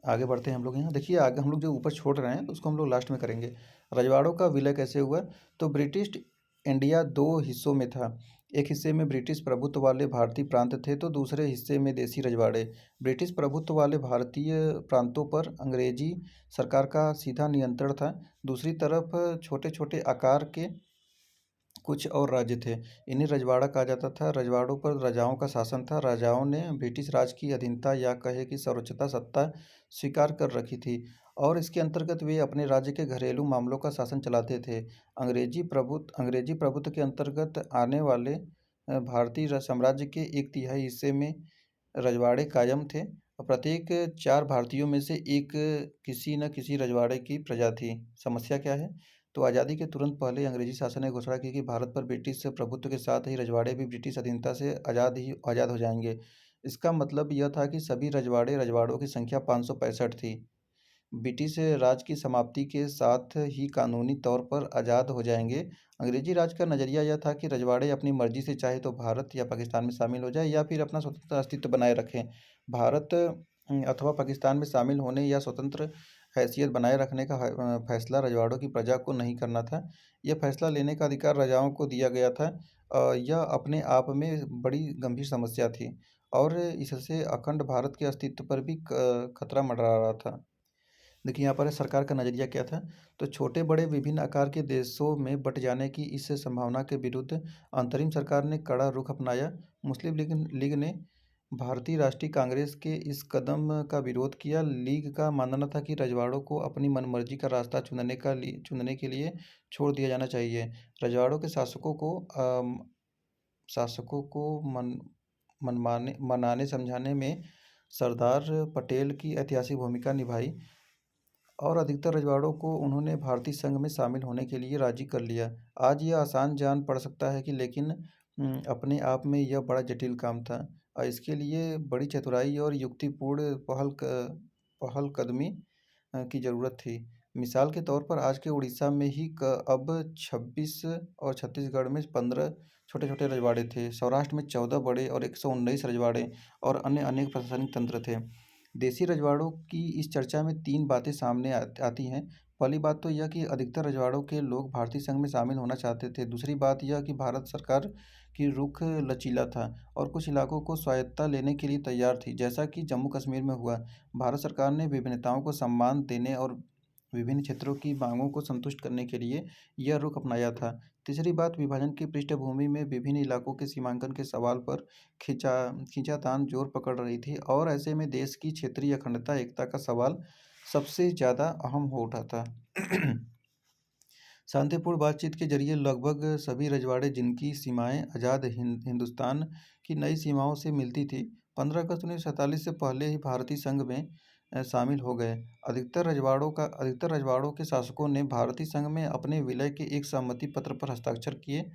आगे बढ़ते हैं हम लोग। यहाँ देखिए, आगे हम लोग जो ऊपर छोड़ रहे हैं तो उसको हम लोग लास्ट में करेंगे। रजवाड़ों का विलय कैसे हुआ? तो ब्रिटिश इंडिया दो हिस्सों में था। एक हिस्से में ब्रिटिश प्रभुत्व वाले भारतीय प्रांत थे तो दूसरे हिस्से में देसी रजवाड़े। ब्रिटिश प्रभुत्व वाले भारतीय प्रांतों पर अंग्रेजी सरकार का सीधा नियंत्रण था। दूसरी तरफ छोटे छोटे आकार के कुछ और राज्य थे। इन्हें रजवाड़ा कहा जाता था। रजवाड़ों पर राजाओं का शासन था। राजाओं ने ब्रिटिश राज की अधीनता या कहे कि सर्वोच्चता सत्ता स्वीकार कर रखी थी और इसके अंतर्गत वे अपने राज्य के घरेलू मामलों का शासन चलाते थे। अंग्रेजी प्रभुत्व के अंतर्गत आने वाले भारतीय साम्राज्य के एक तिहाई हिस्से में रजवाड़े कायम थे और प्रत्येक 4 भारतीयों में से एक किसी न किसी रजवाड़े की प्रजा थी। समस्या क्या है? तो आज़ादी के तुरंत पहले अंग्रेजी शासन ने घोषणा की कि भारत पर ब्रिटिश प्रभुत्व के साथ ही रजवाड़े भी ब्रिटिश अधीनता से आज़ाद हो जाएंगे। इसका मतलब यह था कि सभी रजवाड़ों की संख्या 565 थी। ब्रिटिश राज की समाप्ति के साथ ही कानूनी तौर पर आज़ाद हो जाएंगे। अंग्रेजी राज का नज़रिया यह था कि रजवाड़े अपनी मर्जी से चाहे तो भारत या पाकिस्तान में शामिल हो जाए या फिर अपना स्वतंत्र अस्तित्व बनाए रखें। भारत अथवा पाकिस्तान में शामिल होने या स्वतंत्र हैसियत बनाए रखने का फैसला रजवाड़ों की प्रजा को नहीं करना था। यह फैसला लेने का अधिकार राजाओं को दिया गया था। यह अपने आप में बड़ी गंभीर समस्या थी और इससे अखंड भारत के अस्तित्व पर भी खतरा मंडरा रहा था। देखिए, यहाँ पर सरकार का नज़रिया क्या था? तो छोटे बड़े विभिन्न आकार के देशों में बँट जाने की इस संभावना के विरुद्ध अंतरिम सरकार ने कड़ा रुख अपनाया। मुस्लिम लीग ने भारतीय राष्ट्रीय कांग्रेस के इस कदम का विरोध किया। लीग का मानना था कि रजवाड़ों को अपनी मनमर्जी का रास्ता चुनने के लिए छोड़ दिया जाना चाहिए। रजवाड़ों के शासकों को मनाने समझाने में सरदार पटेल की ऐतिहासिक भूमिका निभाई और अधिकतर रजवाड़ों को उन्होंने भारतीय संघ में शामिल होने के लिए राजी कर लिया। आज यह आसान जान पड़ सकता है कि लेकिन अपने आप में यह बड़ा जटिल काम था और इसके लिए बड़ी चतुराई और युक्तिपूर्ण पहलकदमी की ज़रूरत थी। मिसाल के तौर पर आज के उड़ीसा में ही अब 26 और छत्तीसगढ़ में 15 छोटे-छोटे रजवाड़े थे। सौराष्ट्र में 14 बड़े और 119 रजवाड़े और अन्य अनेक प्रशासनिक तंत्र थे। देसी रजवाड़ों की इस चर्चा में 3 बातें सामने आती हैं। पहली बात तो यह कि अधिकतर रजवाड़ों के लोग भारतीय संघ में शामिल होना चाहते थे। दूसरी बात यह कि भारत सरकार की रुख लचीला था और कुछ इलाकों को स्वायत्तता लेने के लिए तैयार थी, जैसा कि जम्मू कश्मीर में हुआ। भारत सरकार ने विभिन्नताओं को सम्मान देने और विभिन्न क्षेत्रों की मांगों को संतुष्ट करने के लिए यह रुख अपनाया था। तीसरी बात, विभाजन की पृष्ठभूमि में विभिन्न इलाकों के सीमांकन के सवाल पर खींचातान जोर पकड़ रही थी और ऐसे में देश की क्षेत्रीय अखंडता एकता का सवाल सबसे ज़्यादा अहम हो उठा था। शांतिपूर्ण बातचीत के जरिए लगभग सभी रजवाड़े जिनकी सीमाएं आज़ाद हिंदुस्तान की नई सीमाओं से मिलती थी 15 अगस्त 1947 से पहले ही भारतीय संघ में शामिल हो गए। अधिकतर रजवाड़ों के शासकों ने भारतीय संघ में अपने विलय के एक सहमति पत्र पर हस्ताक्षर किए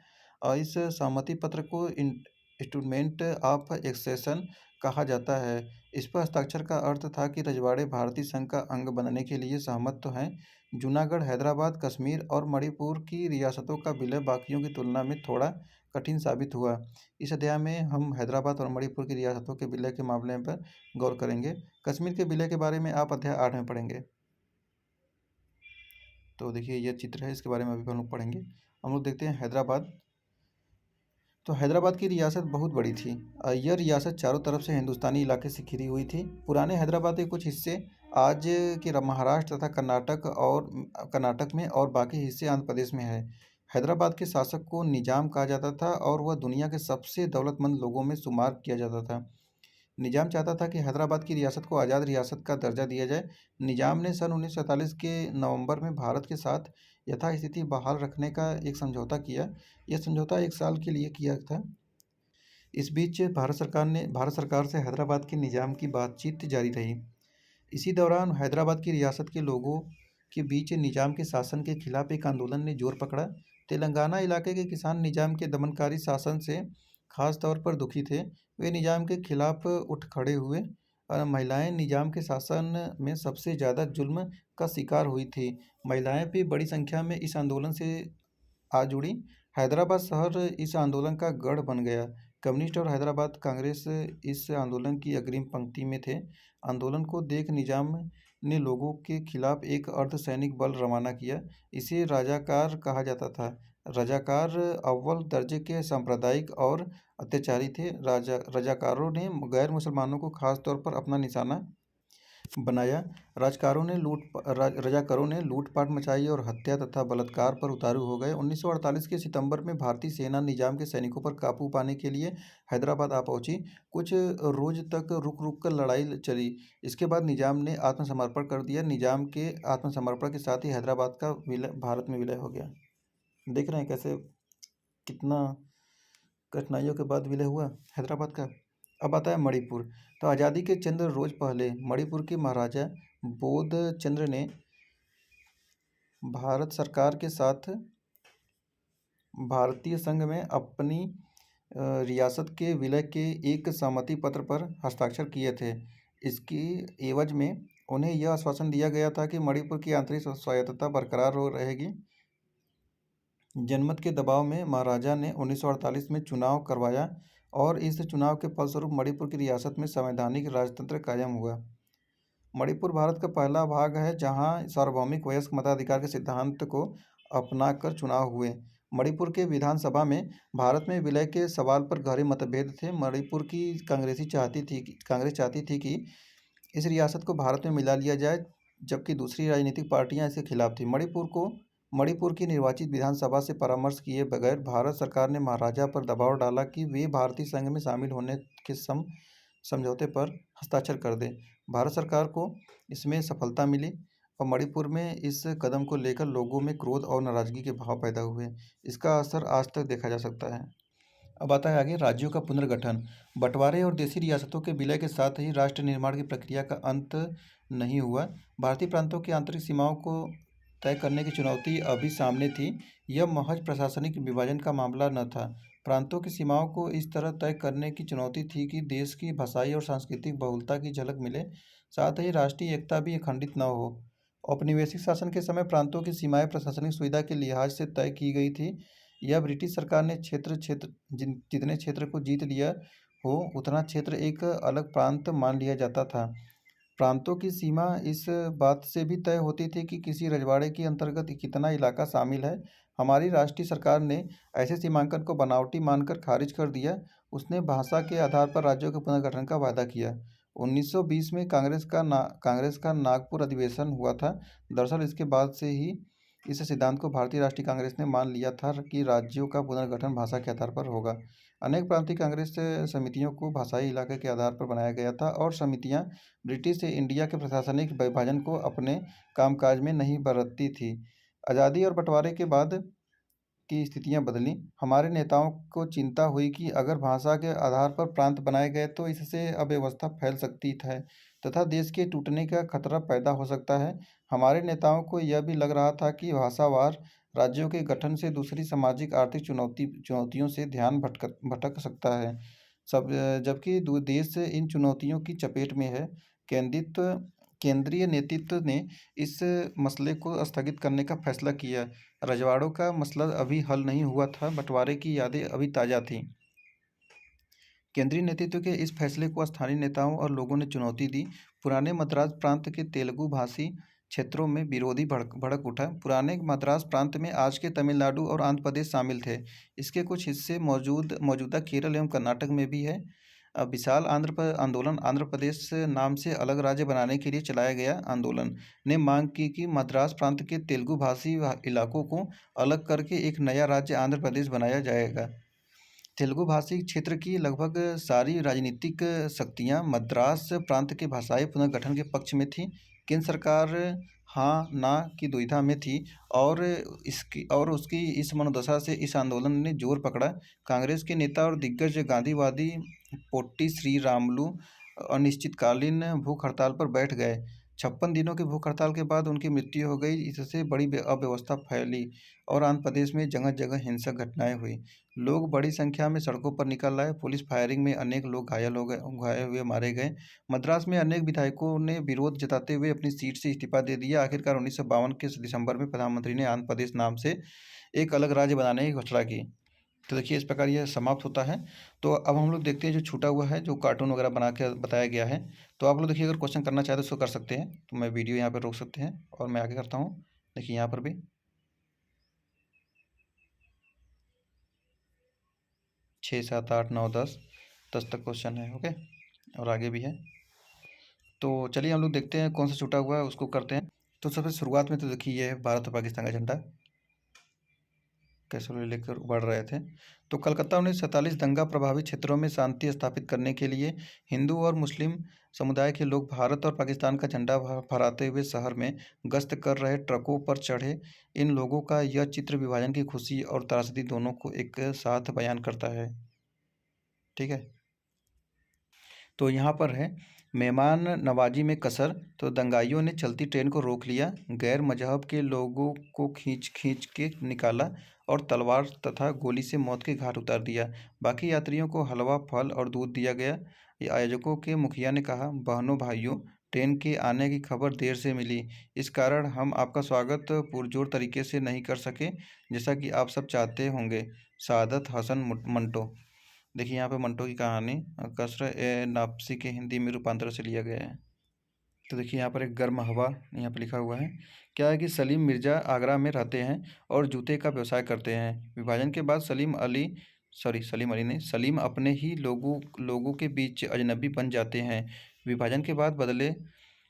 और इस सहमति पत्र को इंस्ट्रूमेंट ऑफ एक्सेशन कहा जाता है। इस पर हस्ताक्षर का अर्थ था कि रजवाड़े भारतीय संघ का अंग बनने के लिए सहमत तो हैं। जूनागढ़, हैदराबाद, कश्मीर और मणिपुर की रियासतों का विलय बाकियों की तुलना में थोड़ा कठिन साबित हुआ। इस अध्याय में हम हैदराबाद और मणिपुर की रियासतों के विलय के मामले पर गौर करेंगे। कश्मीर के विलय के बारे में आप अध्याय 8 में पढ़ेंगे। तो देखिए यह चित्र है, इसके बारे में अभी हम लोग पढ़ेंगे। हम लोग देखते हैं हैदराबाद। तो हैदराबाद की रियासत बहुत बड़ी थी। यह रियासत चारों तरफ से हिंदुस्तानी इलाके से घिरी हुई थी। पुराने हैदराबाद के कुछ हिस्से आज के महाराष्ट्र तथा कर्नाटक में और बाकी हिस्से आंध्र प्रदेश में है। हैदराबाद के शासक को निजाम कहा जाता था और वह दुनिया के सबसे दौलतमंद लोगों में शुमार किया जाता था। निजाम चाहता था कि हैदराबाद की रियासत को आज़ाद रियासत का दर्जा दिया जाए। निजाम ने सन 1947 के नवंबर में भारत के साथ यथास्थिति बहाल रखने का एक समझौता किया। यह समझौता 1 साल के लिए किया था। इस बीच भारत सरकार से हैदराबाद के निजाम की बातचीत जारी रही। इसी दौरान हैदराबाद की रियासत के लोगों के बीच निजाम के शासन के खिलाफ एक आंदोलन ने जोर पकड़ा। तेलंगाना इलाके के किसान निजाम के दमनकारी शासन से खास तौर पर दुखी थे। वे निजाम के खिलाफ उठ खड़े हुए और महिलाएं निजाम के शासन में सबसे ज़्यादा जुल्म का शिकार हुई थी। महिलाएं भी बड़ी संख्या में इस आंदोलन से आ जुड़ी। हैदराबाद शहर इस आंदोलन का गढ़ बन गया। कम्युनिस्ट और हैदराबाद कांग्रेस इस आंदोलन की अग्रिम पंक्ति में थे। आंदोलन को देख निजाम ने लोगों के खिलाफ एक अर्धसैनिक बल रवाना किया। इसे रजाकार कहा जाता था। रजाकार अव्वल दर्जे के सांप्रदायिक और अत्याचारी थे। रजाकारों ने गैर मुसलमानों को खास तौर पर अपना निशाना बनाया। रजाकारों ने लूटपाट मचाई और हत्या तथा बलात्कार पर उतारू हो गए। 1948 के सितंबर में भारतीय सेना निजाम के सैनिकों पर काबू पाने के लिए हैदराबाद आ पहुंची। कुछ रोज तक रुक रुक कर लड़ाई चली। इसके बाद निजाम ने आत्मसमर्पण कर दिया। निजाम के आत्मसमर्पण के साथ ही हैदराबाद का विलय भारत में विलय हो गया। देख रहे हैं कैसे कितना कठिनाइयों के बाद विलय हुआ हैदराबाद का। अब आता है मणिपुर। तो आज़ादी के चंद रोज पहले मणिपुर के महाराजा बोध चंद्र ने भारत सरकार के साथ भारतीय संघ में अपनी रियासत के विलय के एक सहमति पत्र पर हस्ताक्षर किए थे। इसकी एवज में उन्हें यह आश्वासन दिया गया था कि मणिपुर की आंतरिक स्वायत्तता बरकरार हो रहेगी। जनमत के दबाव में महाराजा ने 1948 में चुनाव करवाया और इस चुनाव के फलस्वरूप मणिपुर की रियासत में संवैधानिक राजतंत्र कायम हुआ। मणिपुर भारत का पहला भाग है जहां सार्वभौमिक वयस्क मताधिकार के सिद्धांत को अपनाकर चुनाव हुए। मणिपुर के विधानसभा में भारत में विलय के सवाल पर गहरे मतभेद थे। मणिपुर की कांग्रेस चाहती थी कि इस रियासत को भारत में मिला लिया जाए, जबकि दूसरी राजनीतिक पार्टियां इसके खिलाफ थीं। मणिपुर की निर्वाचित विधानसभा से परामर्श किए बगैर भारत सरकार ने महाराजा पर दबाव डाला कि वे भारतीय संघ में शामिल होने के समझौते पर हस्ताक्षर कर दें। भारत सरकार को इसमें सफलता मिली और मणिपुर में इस कदम को लेकर लोगों में क्रोध और नाराजगी के भाव पैदा हुए। इसका असर आज तक देखा जा सकता है। अब आता है आगे राज्यों का पुनर्गठन। बंटवारे और देशी रियासतों के विलय के साथ ही राष्ट्र निर्माण की प्रक्रिया का अंत नहीं हुआ। भारतीय प्रांतों की आंतरिक सीमाओं को तय करने की चुनौती अभी सामने थी। यह महज प्रशासनिक विभाजन का मामला न था। प्रांतों की सीमाओं को इस तरह तय करने की चुनौती थी कि देश की भाषाई और सांस्कृतिक बहुलता की झलक मिले, साथ ही राष्ट्रीय एकता भी अखंडित न हो। औपनिवेशिक शासन के समय प्रांतों की सीमाएं प्रशासनिक सुविधा के लिहाज से तय की गई थी। यह ब्रिटिश सरकार ने जितने क्षेत्र को जीत लिया हो उतना क्षेत्र एक अलग प्रांत मान लिया जाता था। प्रांतों की सीमा इस बात से भी तय होती थी कि किसी रजवाड़े के अंतर्गत कितना इलाका शामिल है। हमारी राष्ट्रीय सरकार ने ऐसे सीमांकन को बनावटी मानकर खारिज कर दिया। उसने भाषा के आधार पर राज्यों के पुनर्गठन का वादा किया। 1920 में कांग्रेस का नागपुर अधिवेशन हुआ था। दरअसल इसके बाद से ही इस सिद्धांत को भारतीय राष्ट्रीय कांग्रेस ने मान लिया था कि राज्यों का पुनर्गठन भाषा के आधार पर होगा। अनेक प्रांतीय कांग्रेस समितियों को भाषाई इलाके के आधार पर बनाया गया था और समितियां ब्रिटिश इंडिया के प्रशासनिक विभाजन को अपने कामकाज में नहीं बरतती थी। आज़ादी और बंटवारे के बाद की स्थितियां बदलीं। हमारे नेताओं को चिंता हुई कि अगर भाषा के आधार पर प्रांत बनाए गए तो इससे अव्यवस्था फैल सकती है तथा देश के टूटने का खतरा पैदा हो सकता है। हमारे नेताओं को यह भी लग रहा था कि भाषावार राज्यों के गठन से दूसरी सामाजिक आर्थिक चुनौतियों से ध्यान भटक भटक सकता है। जबकि देश इन चुनौतियों की चपेट में है। केंद्रित केंद्रीय नेतृत्व ने इस मसले को स्थगित करने का फैसला किया। रजवाड़ों का मसला अभी हल नहीं हुआ था, बंटवारे की यादें अभी ताज़ा थीं। केंद्रीय नेतृत्व के इस फैसले को स्थानीय नेताओं और लोगों ने चुनौती दी। पुराने मद्रास प्रांत के तेलुगु भाषी क्षेत्रों में विरोधी भड़क भड़क उठा। पुराने मद्रास प्रांत में आज के तमिलनाडु और आंध्र प्रदेश शामिल थे। इसके कुछ हिस्से मौजूदा केरल एवं कर्नाटक में भी है। विशाल आंदोलन आंध्र प्रदेश नाम से अलग राज्य बनाने के लिए चलाया गया आंदोलन ने मांग की कि मद्रास प्रांत के तेलुगु भाषी इलाकों को अलग करके एक नया राज्य आंध्र प्रदेश बनाया जाएगा। तेलुगु भाषी क्षेत्र की लगभग सारी राजनीतिक शक्तियां मद्रास प्रांत के भाषाई पुनर्गठन के पक्ष में थीं। केंद्र सरकार हाँ ना की दुविधा में थी और उसकी इस मनोदशा से इस आंदोलन ने जोर पकड़ा। कांग्रेस के नेता और दिग्गज गांधीवादी पोट्टी श्रीरामुलु अनिश्चितकालीन भूख हड़ताल पर बैठ गए। 56 दिनों की भूख हड़ताल के बाद उनकी मृत्यु हो गई। इससे बड़ी अव्यवस्था फैली और आंध्र प्रदेश में जगह जगह हिंसक घटनाएं हुई। लोग बड़ी संख्या में सड़कों पर निकल आए। पुलिस फायरिंग में अनेक लोग घायल हुए मारे गए। मद्रास में अनेक विधायकों ने विरोध जताते हुए अपनी सीट से इस्तीफा दे दिया। आखिरकार 1952 के दिसंबर में प्रधानमंत्री ने आंध्र प्रदेश नाम से एक अलग राज्य बनाने की घोषणा की। तो देखिए इस प्रकार यह समाप्त होता है। तो अब हम लोग देखते हैं जो छूटा हुआ है, जो कार्टून वगैरह बना के बताया गया है। तो आप लोग देखिए अगर क्वेश्चन करना चाहे तो उसको कर सकते हैं। तो मैं वीडियो यहाँ पर रोक सकते हैं और मैं आगे करता हूँ। देखिए यहाँ पर भी 6, 7, 8, 9, 10 तक क्वेश्चन है। ओके, और आगे भी है। तो चलिए हम लोग देखते हैं कौन सा छूटा हुआ है, उसको करते हैं। तो सबसे शुरुआत में तो देखिए ये है भारत और पाकिस्तान का झंडा कैसे लेकर बढ़ रहे थे। तो कलकत्ता 1947 दंगा प्रभावित क्षेत्रों में शांति स्थापित करने के लिए हिंदू और मुस्लिम समुदाय के लोग भारत और पाकिस्तान का झंडा फहराते हुए शहर में गश्त कर रहे ट्रकों पर चढ़े। इन लोगों का यह चित्र विभाजन की खुशी और त्रासदी दोनों को एक साथ बयान करता है। ठीक है, तो यहाँ पर है मेहमान नवाजी में कसर। तो दंगाइयों ने चलती ट्रेन को रोक लिया, गैर मजहब के लोगों को खींच खींच के निकाला और तलवार तथा गोली से मौत के घाट उतार दिया। बाकी यात्रियों को हलवा, फल और दूध दिया गया। ये आयोजकों के मुखिया ने कहा, बहनों भाइयों, ट्रेन के आने की खबर देर से मिली, इस कारण हम आपका स्वागत पुरजोर तरीके से नहीं कर सके जैसा कि आप सब चाहते होंगे। सादत हसन मंटो। देखिए यहाँ पे मंटो की कहानी कसर ए नापसी के हिंदी में रूपांतर से लिया गया है। तो देखिए यहाँ पर एक गर्म हवा यहाँ पे लिखा हुआ है। क्या है कि सलीम मिर्ज़ा आगरा में रहते हैं और जूते का व्यवसाय करते हैं। विभाजन के बाद सलीम अली ने सलीम अपने ही लोगों के बीच अजनबी बन जाते हैं। विभाजन के बाद बदले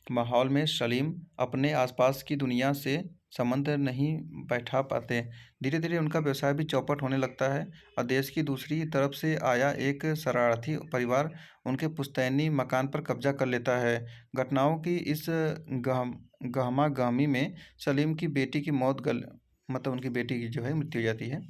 माहौल में सलीम अपने आसपास की दुनिया से संबंध नहीं बैठा पाते। धीरे धीरे उनका व्यवसाय भी चौपट होने लगता है और देश की दूसरी तरफ से आया एक शरारती परिवार उनके पुश्तैनी मकान पर कब्जा कर लेता है। घटनाओं की इस गहमागहमी में सलीम की बेटी की मतलब उनकी बेटी की जो है मृत्यु हो जाती है।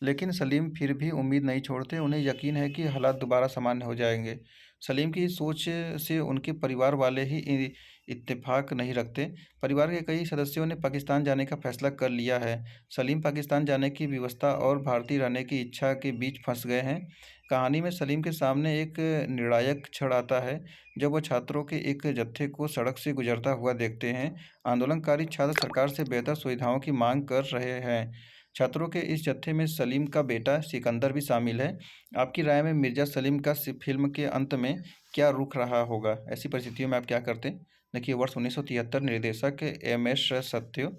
लेकिन सलीम फिर भी उम्मीद नहीं छोड़ते। उन्हें यकीन है कि हालात दोबारा सामान्य हो जाएंगे। सलीम की सोच से उनके परिवार वाले ही इत्तेफाक नहीं रखते। परिवार के कई सदस्यों ने पाकिस्तान जाने का फैसला कर लिया है। सलीम पाकिस्तान जाने की व्यवस्था और भारतीय रहने की इच्छा के बीच फंस गए हैं। कहानी में सलीम के सामने एक निर्णायक क्षण आता है जब वह छात्रों के एक जत्थे को सड़क से गुजरता हुआ देखते हैं। आंदोलनकारी छात्र सरकार से बेहतर सुविधाओं की मांग कर रहे हैं। छात्रों के इस जत्थे में सलीम का बेटा सिकंदर भी शामिल है। आपकी राय में मिर्ज़ा सलीम का फिल्म के अंत में क्या रुख रहा होगा? ऐसी परिस्थितियों में आप क्या करते? देखिए वर्ष 1973 निर्देशक MS सत्य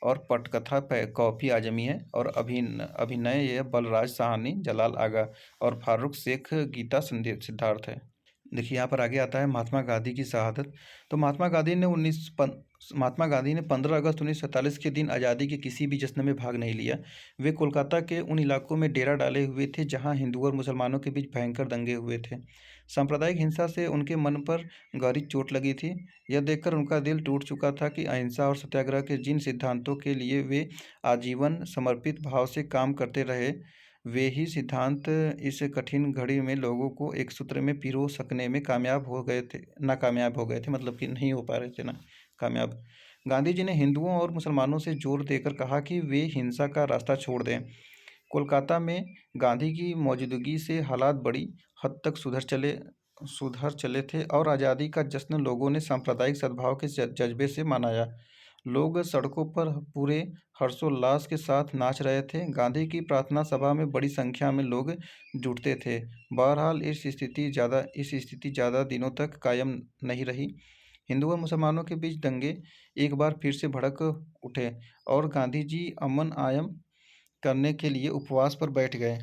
और पटकथा कॉफ़ी आजमी है और अभिनय ये बलराज साहनी, जलाल आगा और फारूक शेख गीता सिद्धार्थ है। देखिए यहाँ पर आगे आता है महात्मा गांधी की शहादत। तो महात्मा गांधी ने 15 अगस्त 1947 के दिन आज़ादी के किसी भी जश्न में भाग नहीं लिया। वे कोलकाता के उन इलाकों में डेरा डाले हुए थे जहाँ हिंदुओं और मुसलमानों के बीच भयंकर दंगे हुए थे। सांप्रदायिक हिंसा से उनके मन पर गहरी चोट लगी थी। यह देखकर उनका दिल टूट चुका था कि अहिंसा और सत्याग्रह के जिन सिद्धांतों के लिए वे आजीवन समर्पित भाव से काम करते रहे, वे ही सिद्धांत इस कठिन घड़ी में लोगों को एक सूत्र में पिरो सकने में कामयाब हो गए थे, नाकामयाब हो गए थे, मतलब कि नहीं हो पा रहे थे ना कामयाब। गांधी जी ने हिंदुओं और मुसलमानों से जोर देकर कहा कि वे हिंसा का रास्ता छोड़ दें। कोलकाता में गांधी की मौजूदगी से हालात बड़ी हद तक सुधर चले थे और आज़ादी का जश्न लोगों ने सांप्रदायिक सद्भाव के जज्बे से मनाया। लोग सड़कों पर पूरे हर्षोल्लास के साथ नाच रहे थे। गांधी की प्रार्थना सभा में बड़ी संख्या में लोग जुटते थे। बहरहाल इस स्थिति ज़्यादा दिनों तक कायम नहीं रही। हिंदू और मुसलमानों के बीच दंगे एक बार फिर से भड़क उठे और गांधी जी अमन कायम करने के लिए उपवास पर बैठ गए।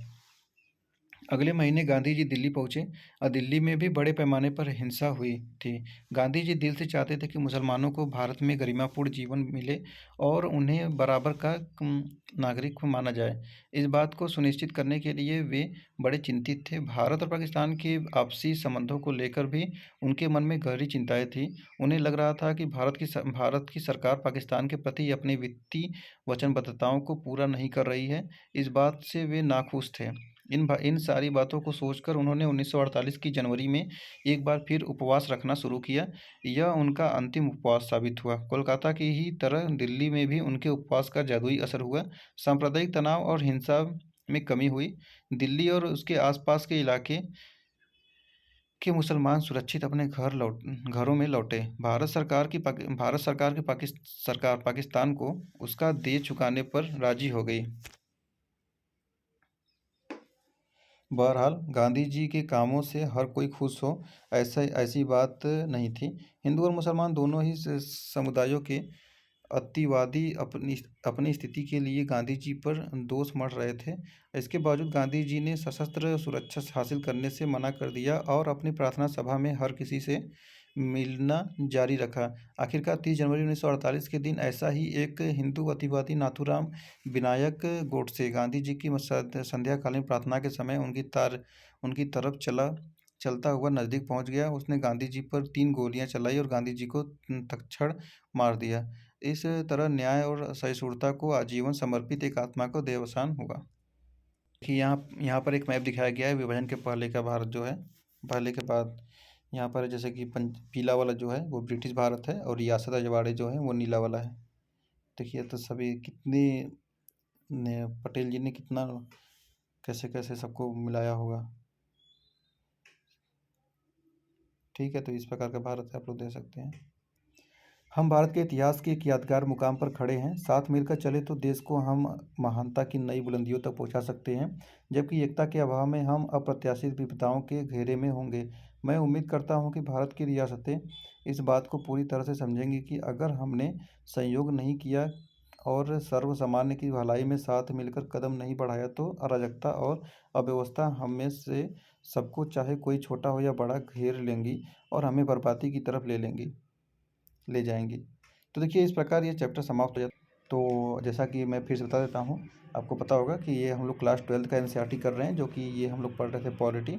अगले महीने गांधी जी दिल्ली पहुंचे और दिल्ली में भी बड़े पैमाने पर हिंसा हुई थी। गांधी जी दिल से चाहते थे कि मुसलमानों को भारत में गरिमापूर्ण जीवन मिले और उन्हें बराबर का नागरिक माना जाए। इस बात को सुनिश्चित करने के लिए वे बड़े चिंतित थे। भारत और पाकिस्तान के आपसी संबंधों को लेकर भी उनके मन में गहरी चिंताएं थी। उन्हें लग रहा था कि भारत की सरकार पाकिस्तान के प्रति अपनी वित्तीय वचनबद्धताओं को पूरा नहीं कर रही है। इस बात से वे नाखुश थे। इन सारी बातों को सोचकर उन्होंने 1948 की जनवरी में एक बार फिर उपवास रखना शुरू किया। यह उनका अंतिम उपवास साबित हुआ। कोलकाता की ही तरह दिल्ली में भी उनके उपवास का जादुई असर हुआ। सांप्रदायिक तनाव और हिंसा में कमी हुई। दिल्ली और उसके आसपास के इलाके के मुसलमान सुरक्षित अपने घरों में लौटे। सरकार पाकिस्तान को उसका दे चुकाने पर राजी हो गई। बहरहाल गांधी जी के कामों से हर कोई खुश हो, ऐसी बात नहीं थी। हिंदू और मुसलमान दोनों ही समुदायों के अतिवादी अपनी अपनी स्थिति के लिए गांधी जी पर दोष मढ़ रहे थे। इसके बावजूद गांधी जी ने सशस्त्र सुरक्षा हासिल करने से मना कर दिया और अपनी प्रार्थना सभा में हर किसी से मिलना जारी रखा। आखिरकार 30 जनवरी 1948 के दिन ऐसा ही एक हिंदू अतिवादी नाथूराम विनायक गोडसे गांधी जी की संध्याकालीन प्रार्थना के समय उनकी तरफ चलता हुआ नज़दीक पहुंच गया। उसने गांधी जी पर 3 गोलियां चलाई और गांधी जी को तत्क्षण मार दिया। इस तरह न्याय और सहिष्णुता को आजीवन समर्पित एक आत्मा को देहावसान हुआ। कि यहाँ यहाँ पर एक मैप दिखाया गया है विभाजन के पहले का भारत जो है, पहले के बाद। यहाँ पर जैसे कि पीला वाला जो है वो ब्रिटिश भारत है और रियासत अजवाड़े जो है वो नीला वाला है। देखिए तो सभी कितनी पटेल जी ने कितना कैसे कैसे सबको मिलाया होगा। ठीक है, तो इस प्रकार का भारत है, आप लोग देख सकते हैं। हम भारत के इतिहास के एक यादगार मुकाम पर खड़े हैं। साथ मिलकर चले तो देश को हम महानता की नई बुलंदियों तक पहुंचा सकते हैं, जबकि एकता के अभाव में हम अप्रत्याशित विपदाओं के घेरे में होंगे। मैं उम्मीद करता हूं कि भारत की रियासतें इस बात को पूरी तरह से समझेंगी कि अगर हमने संयोग नहीं किया और सर्वसामान्य की भलाई में साथ मिलकर कदम नहीं बढ़ाया तो अराजकता और अव्यवस्था हम में से सबको, चाहे कोई छोटा हो या बड़ा, घेर लेंगी और हमें बर्बादी की तरफ ले जाएंगी। तो देखिए इस प्रकार ये चैप्टर समाप्त हो जाता है। तो जैसा कि मैं फिर से बता देता हूँ, आपको पता होगा कि ये हम लोग क्लास 12 का एनसीईआरटी कर रहे हैं, जो कि ये हम लोग पढ़ रहे थे पॉलिटी।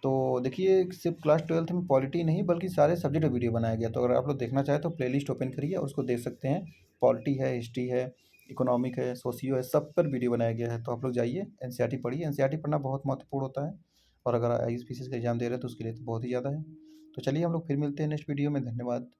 तो देखिए सिर्फ क्लास 12 में पॉलिटी नहीं बल्कि सारे सब्जेक्ट का वीडियो बनाया गया। तो अगर आप लोग देखना चाहें तो प्लेलिस्ट ओपन करिए और उसको देख सकते हैं। पॉलिटी है, हिस्ट्री है, इकोनॉमिक है, सोशियो है, सब पर वीडियो बनाया गया है। तो आप लोग जाइए एनसीईआरटी पढ़िए। एनसीईआरटी पढ़ना बहुत महत्वपूर्ण होता है और अगर आईएएस पीसीएस का एग्जाम दे रहे हैं तो उसके लिए तो बहुत ही ज़्यादा है। तो चलिए हम लोग फिर मिलते हैं नेक्स्ट वीडियो में। धन्यवाद।